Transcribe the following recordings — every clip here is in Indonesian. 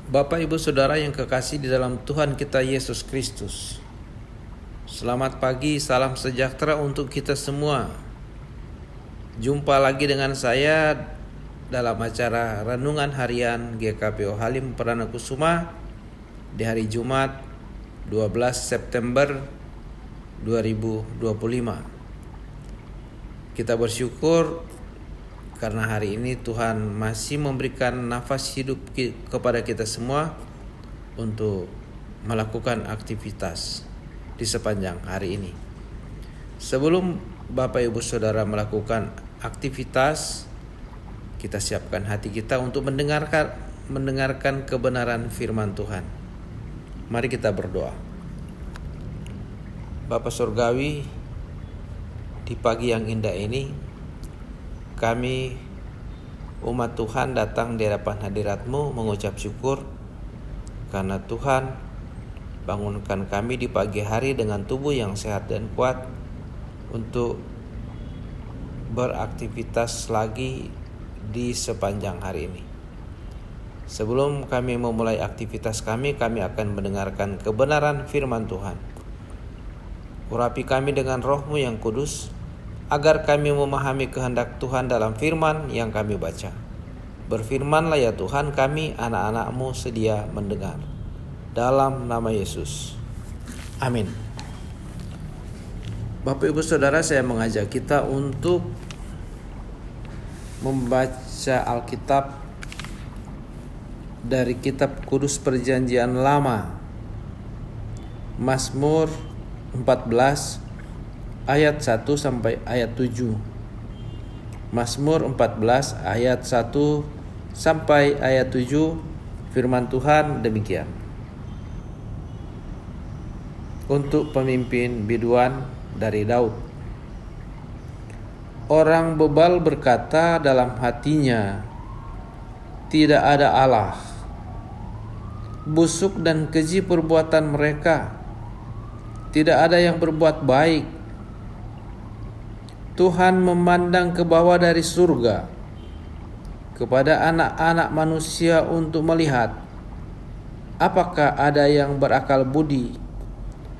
Bapak, Ibu, Saudara yang kekasih di dalam Tuhan kita Yesus Kristus, selamat pagi, salam sejahtera untuk kita semua. Jumpa lagi dengan saya dalam acara Renungan Harian GKPO Halim Perdana Kusuma di hari Jumat 12 September 2025. Kita bersyukur karena hari ini Tuhan masih memberikan nafas hidup kepada kita semua untuk melakukan aktivitas di sepanjang hari ini. Sebelum Bapak Ibu Saudara melakukan aktivitas, kita siapkan hati kita untuk mendengarkan kebenaran firman Tuhan. Mari kita berdoa. Bapa Surgawi, di pagi yang indah ini, kami umat Tuhan datang di hadapan hadirat-Mu mengucap syukur karena Tuhan bangunkan kami di pagi hari dengan tubuh yang sehat dan kuat untuk beraktivitas lagi di sepanjang hari ini. Sebelum kami memulai aktivitas kami akan mendengarkan kebenaran firman Tuhan. Urapi kami dengan Roh-Mu yang kudus, agar kami memahami kehendak Tuhan dalam firman yang kami baca. Berfirmanlah ya Tuhan, kami anak-anak-Mu sedia mendengar. Dalam nama Yesus. Amin. Bapak Ibu Saudara, saya mengajak kita untuk membaca Alkitab dari kitab Kudus Perjanjian Lama, Mazmur 14 ayat 1 sampai ayat 7. Mazmur 14 ayat 1 sampai ayat 7, firman Tuhan demikian. Untuk pemimpin biduan dari Daud. Orang bebal berkata dalam hatinya, tidak ada Allah. Busuk dan keji perbuatan mereka, tidak ada yang berbuat baik. Tuhan memandang ke bawah dari surga kepada anak-anak manusia untuk melihat apakah ada yang berakal budi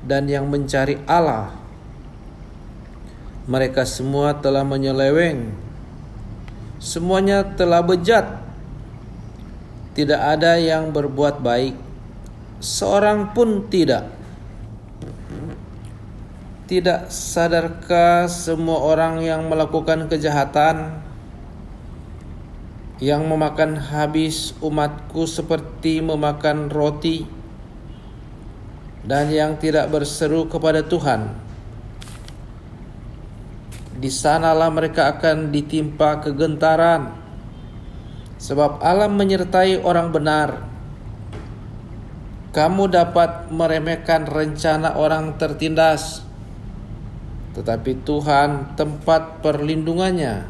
dan yang mencari Allah. Mereka semua telah menyeleweng, semuanya telah bejat. Tidak ada yang berbuat baik, seorang pun tidak. Tidak sadarkah semua orang yang melakukan kejahatan, yang memakan habis umatku seperti memakan roti, dan yang tidak berseru kepada Tuhan? Di sanalah mereka akan ditimpa kegentaran, sebab Allah menyertai orang benar. Kamu dapat meremehkan rencana orang tertindas, tetapi Tuhan tempat perlindungannya.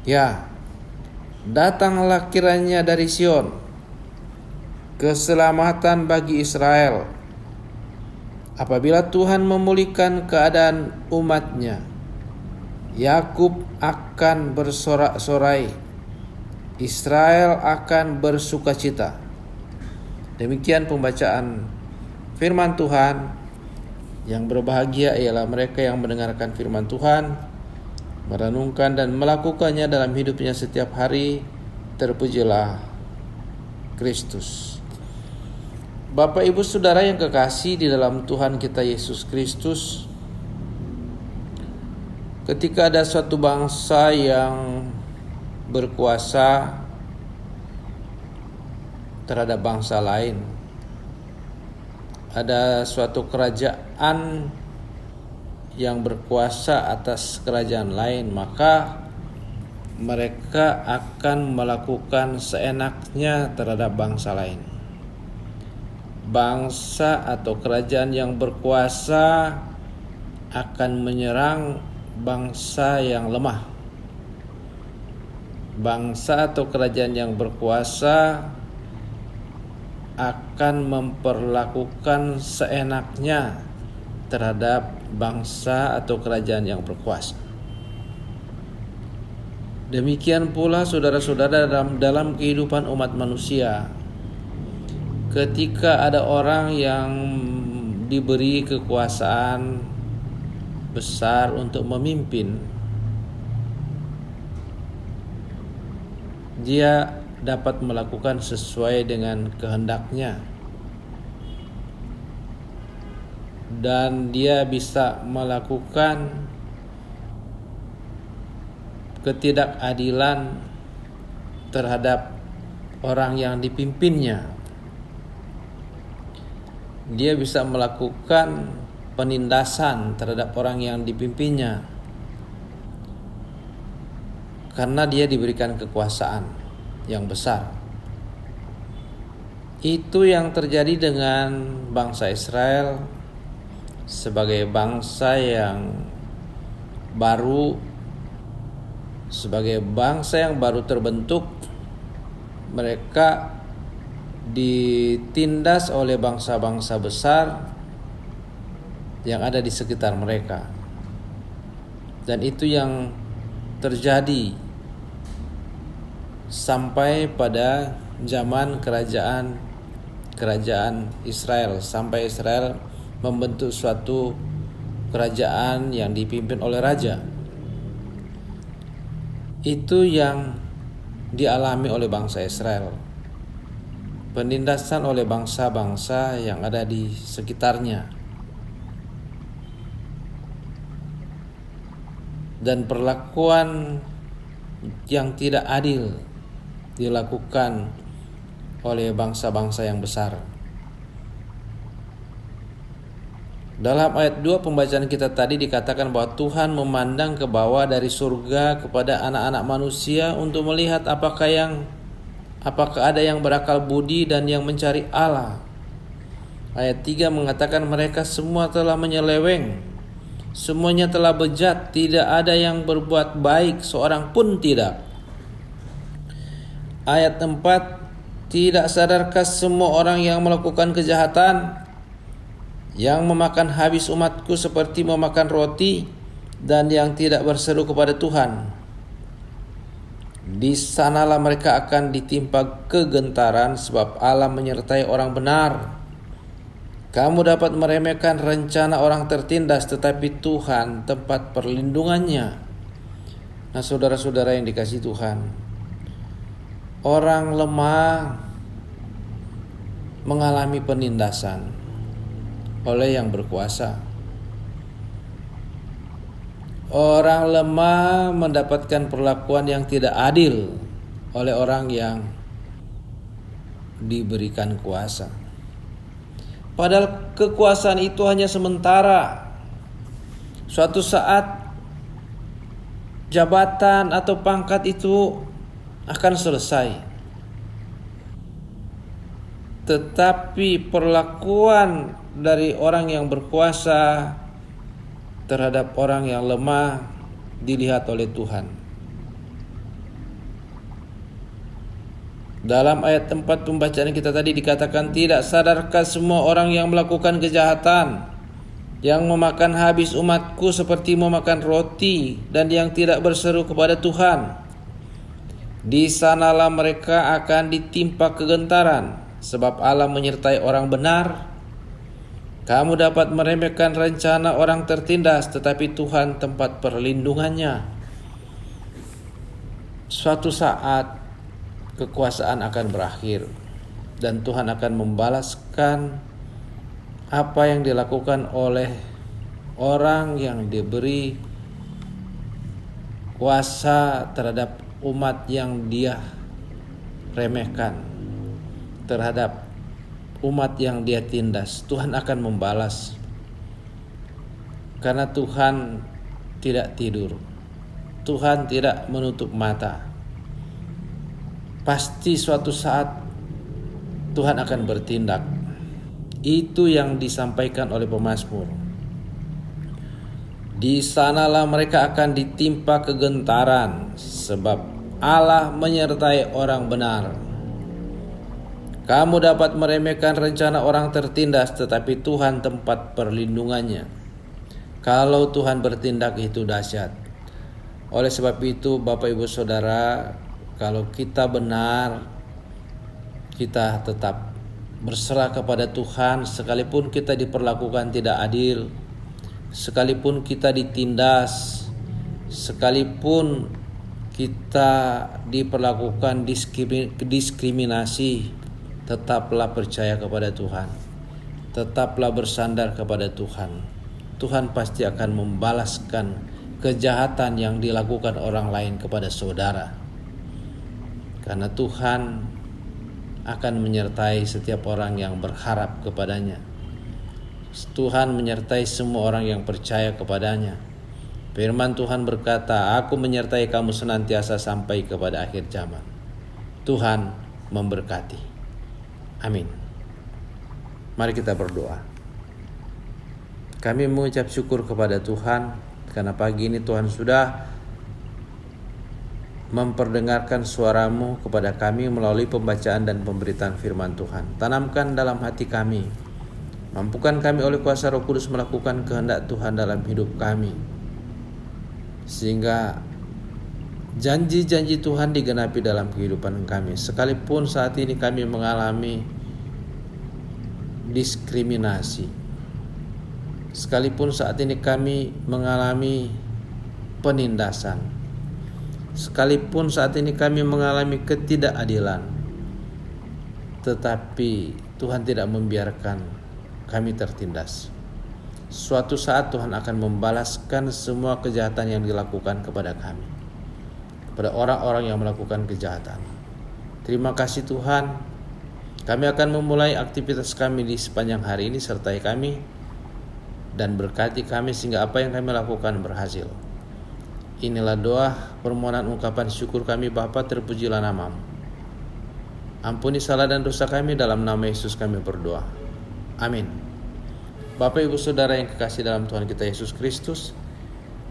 Ya, datanglah kiranya dari Sion keselamatan bagi Israel. Apabila Tuhan memulihkan keadaan umatnya, Yakub akan bersorak-sorai, Israel akan bersukacita. Demikian pembacaan firman Tuhan. Yang berbahagia ialah mereka yang mendengarkan firman Tuhan, merenungkan dan melakukannya dalam hidupnya setiap hari. Terpujilah Kristus. Bapak Ibu Saudara yang kekasih di dalam Tuhan kita Yesus Kristus, ketika ada suatu bangsa yang berkuasa terhadap bangsa lain, ada suatu kerajaan yang berkuasa atas kerajaan lain, maka mereka akan melakukan seenaknya terhadap bangsa lain. Bangsa atau kerajaan yang berkuasa akan menyerang bangsa yang lemah. Bangsa atau kerajaan yang berkuasa akan memperlakukan seenaknya terhadap bangsa atau kerajaan yang berkuasa. Demikian pula saudara-saudara dalam kehidupan umat manusia. Ketika ada orang yang diberi kekuasaan besar untuk memimpin, dia dapat melakukan sesuai dengan kehendaknya, dan dia bisa melakukan ketidakadilan terhadap orang yang dipimpinnya. Dia bisa melakukan penindasan terhadap orang yang dipimpinnya karena dia diberikan kekuasaan yang besar. Itu yang terjadi dengan bangsa Israel sebagai bangsa yang baru, sebagai bangsa yang baru terbentuk. Mereka ditindas oleh bangsa-bangsa besar yang ada di sekitar mereka, dan itu yang terjadi sampai pada zaman kerajaan Israel, sampai Israel membentuk suatu kerajaan yang dipimpin oleh raja. Itu yang dialami oleh bangsa Israel, penindasan oleh bangsa-bangsa yang ada di sekitarnya, dan perlakuan yang tidak adil dilakukan oleh bangsa-bangsa yang besar. Dalam ayat 2 pembacaan kita tadi dikatakan bahwa Tuhan memandang ke bawah dari surga kepada anak-anak manusia untuk melihat apakah ada yang berakal budi dan yang mencari Allah. Ayat 3 mengatakan mereka semua telah menyeleweng, semuanya telah bejat, tidak ada yang berbuat baik, seorang pun tidak. Ayat 4, tidak sadarkah semua orang yang melakukan kejahatan, yang memakan habis umatku seperti memakan roti, dan yang tidak berseru kepada Tuhan? Di sanalah mereka akan ditimpa kegentaran, sebab Allah menyertai orang benar. Kamu dapat meremehkan rencana orang tertindas, tetapi Tuhan tempat perlindungannya. Nah, saudara-saudara yang dikasihi Tuhan, orang lemah mengalami penindasan oleh yang berkuasa. Orang lemah mendapatkan perlakuan yang tidak adil oleh orang yang diberikan kuasa. Padahal kekuasaan itu hanya sementara. Suatu saat jabatan atau pangkat itu akan selesai. Tetapi perlakuan dari orang yang berkuasa terhadap orang yang lemah dilihat oleh Tuhan. Dalam ayat 4 pembacaan kita tadi dikatakan, tidak sadarkah semua orang yang melakukan kejahatan, yang memakan habis umatku seperti memakan roti, dan yang tidak berseru kepada Tuhan? Di sanalah mereka akan ditimpa kegentaran, sebab Allah menyertai orang benar. Kamu dapat meremehkan rencana orang tertindas, tetapi Tuhan tempat perlindungannya. Suatu saat kekuasaan akan berakhir, dan Tuhan akan membalaskan apa yang dilakukan oleh orang yang diberi kuasa terhadap umat yang dia remehkan, terhadap umat yang dia tindas. Tuhan akan membalas, karena Tuhan tidak tidur, Tuhan tidak menutup mata. Pasti suatu saat Tuhan akan bertindak. Itu yang disampaikan oleh pemazmur. Di sanalah mereka akan ditimpa kegentaran, sebab Allah menyertai orang benar. Kamu dapat meremehkan rencana orang tertindas, tetapi Tuhan tempat perlindungannya. Kalau Tuhan bertindak itu dahsyat. Oleh sebab itu Bapak Ibu Saudara, kalau kita benar, kita tetap berserah kepada Tuhan, sekalipun kita diperlakukan tidak adil, sekalipun kita ditindas, sekalipun kita diperlakukan diskriminasi, tetaplah percaya kepada Tuhan. Tetaplah bersandar kepada Tuhan. Tuhan pasti akan membalaskan kejahatan yang dilakukan orang lain kepada saudara. Karena Tuhan akan menyertai setiap orang yang berharap kepadanya. Tuhan menyertai semua orang yang percaya kepadanya. Firman Tuhan berkata, "Aku menyertai kamu senantiasa sampai kepada akhir zaman." Tuhan memberkati. Amin. Mari kita berdoa. Kami mengucap syukur kepada Tuhan karena pagi ini Tuhan sudah memperdengarkan suara-Mu kepada kami melalui pembacaan dan pemberitaan firman Tuhan. Tanamkan dalam hati kami, mampukan kami oleh kuasa Roh Kudus melakukan kehendak Tuhan dalam hidup kami, sehingga janji-janji Tuhan digenapi dalam kehidupan kami. Sekalipun saat ini kami mengalami diskriminasi, sekalipun saat ini kami mengalami penindasan, sekalipun saat ini kami mengalami ketidakadilan, tetapi Tuhan tidak membiarkan kami tertindas. Suatu saat Tuhan akan membalaskan semua kejahatan yang dilakukan kepada kami, kepada orang-orang yang melakukan kejahatan. Terima kasih Tuhan. Kami akan memulai aktivitas kami di sepanjang hari ini, sertai kami dan berkati kami sehingga apa yang kami lakukan berhasil. Inilah doa permohonan ungkapan syukur kami Bapa, terpujilah nama-Mu. Ampuni salah dan dosa kami, dalam nama Yesus kami berdoa. Amin. Bapak Ibu Saudara yang kekasih dalam Tuhan kita Yesus Kristus,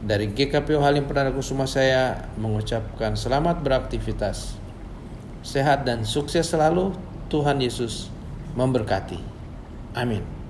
dari GKPO Halim Perdana Kusuma saya mengucapkan selamat beraktivitas, sehat dan sukses selalu. Tuhan Yesus memberkati. Amin.